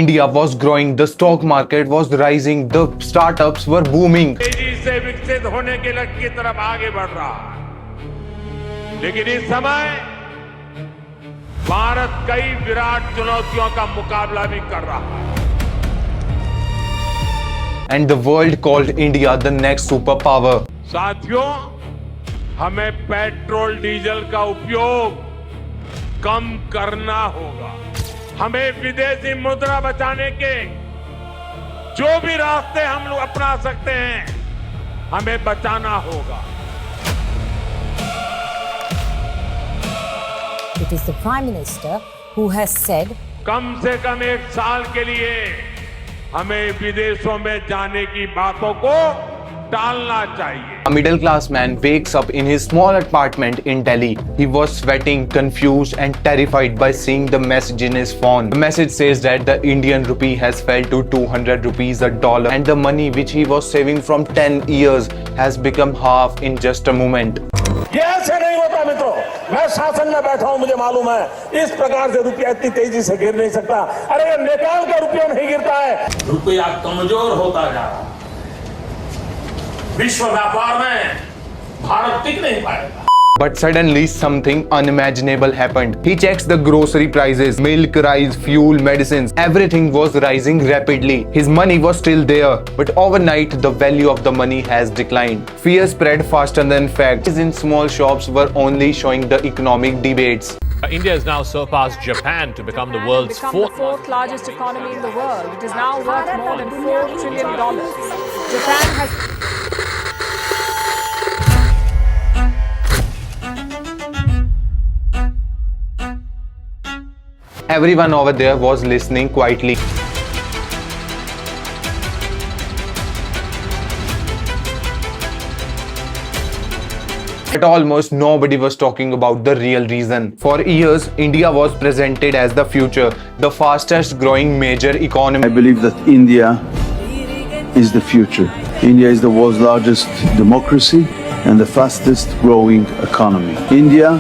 India was growing, the stock market was rising, the startups were booming. तेजी से विकसित होने के लक्ष्य की तरफ आगे बढ़ रहा है, लेकिन इस समय भारत कई विराट चुनौतियों का मुकाबला भी कर रहा है. And the world called India the next superpower. साथियों, हमें पेट्रोल डीजल का उपयोग कम करना होगा. हमें विदेशी मुद्रा बचाने के जो भी रास्ते हम लोग अपना सकते हैं, हमें बचाना होगा. It is the Prime Minister who has said कम से कम एक साल के लिए हमें विदेशों में जाने की बातों को टालना चाहिए. A middle class man wakes up in his small apartment in Delhi. He was sweating, confused and terrified by seeing the message in his phone. The message says that the Indian rupee has fell to 200 rupees a dollar and the money which he was saving from 10 years has become half in just a moment. ये ऐसे नहीं होता मित्रों. मैं शासन में बैठा हूं, मुझे मालूम है इस प्रकार से रुपया इतनी तेजी से गिर नहीं सकता. अरे ये नेपाल का रुपया नहीं गिरता है. रुपया कमजोर होता जा रहा है. विश्व व्यापार में भारत टिक नहीं पाएगा. But suddenly something unimaginable happened. He checks the grocery prices, milk, rice, fuel, medicines. Everything was rising rapidly. His money was still there, but overnight the value of the money has declined. Fear spread faster than facts. In small shops were only showing the economic debates. India has now surpassed Japan to become the world's become the fourth largest economy in the world. It is now worth more than $4 trillion. Japan has Everyone over there was listening quietly. But almost nobody was talking about the real reason. For years, India was presented as the future, the fastest growing major economy. I believe that India is the future. India is the world's largest democracy and the fastest growing economy. India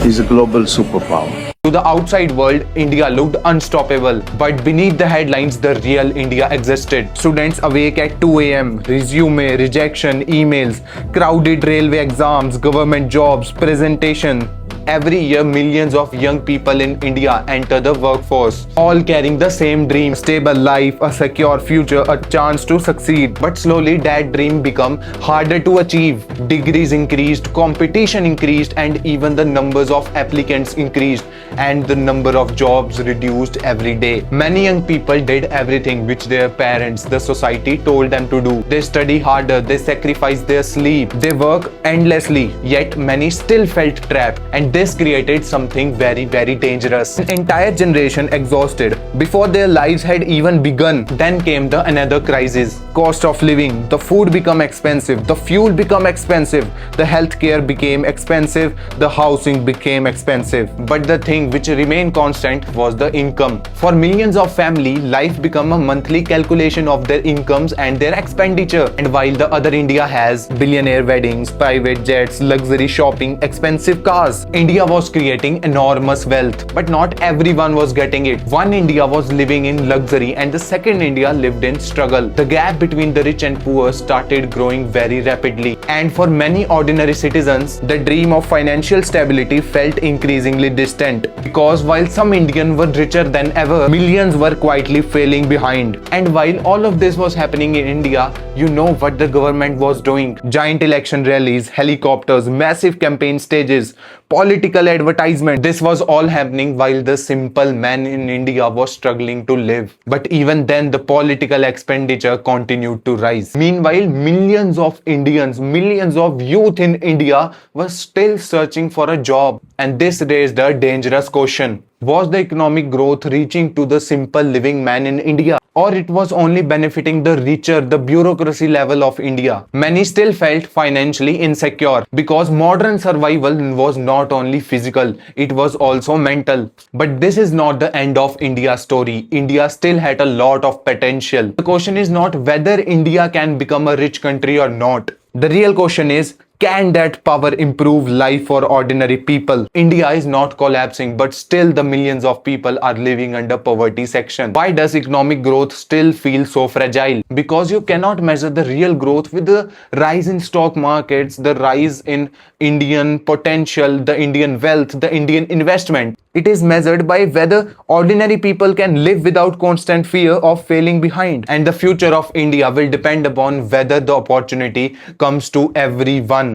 is a global superpower. To the outside world, India looked unstoppable. But beneath the headlines, the real India existed. Students awake at 2 a.m., resume, rejection, emails, crowded railway exams, government jobs, presentation. Every year, millions of young people in India enter the workforce, all carrying the same dream: stable life, a secure future, a chance to succeed. But slowly, that dream became harder to achieve. Degrees increased, competition increased, and even the numbers of applicants increased, and the number of jobs reduced every day. Many young people did everything which their parents, the society told them to do. They study harder, they sacrifice their sleep, they work endlessly, yet many still felt trapped. And this created something very, very dangerous. An entire generation exhausted before their lives had even begun. Then came the another crisis. Cost of living. The food became expensive, the fuel became expensive, the healthcare became expensive, the housing became expensive. But the thing which remained constant was the income. For millions of families, life became a monthly calculation of their incomes and their expenditure. And while the other India has billionaire weddings, private jets, luxury shopping, expensive cars, India was creating enormous wealth, but not everyone was getting it. One India was living in luxury and the second India lived in struggle. The gap between the rich and poor started growing very rapidly. And for many ordinary citizens, the dream of financial stability felt increasingly distant. Because while some Indians were richer than ever, millions were quietly falling behind. And while all of this was happening in India, you know what the government was doing? Giant election rallies, helicopters, massive campaign stages, political advertisement. This was all happening while the simple man in India was struggling to live. But even then, the political expenditure continued to rise. Meanwhile, millions of Indians, millions of youth in India were still searching for a job. And this raised a dangerous question. Was the economic growth reaching to the simple living man in India? Or it was only benefiting the richer, the bureaucracy level of India? Many still felt financially insecure because modern survival was not only physical, it was also mental. But this is not the end of India's story. India still had a lot of potential. The question is not whether India can become a rich country or not. The real question is, Can that power improve life for ordinary people? India is not collapsing, but still the millions of people are living under poverty section. Why does economic growth still feel so fragile? Because you cannot measure the real growth with the rise in stock markets, the rise in Indian potential, the Indian wealth, the Indian investment. It is measured by whether ordinary people can live without constant fear of failing behind. And the future of India will depend upon whether the opportunity comes to everyone.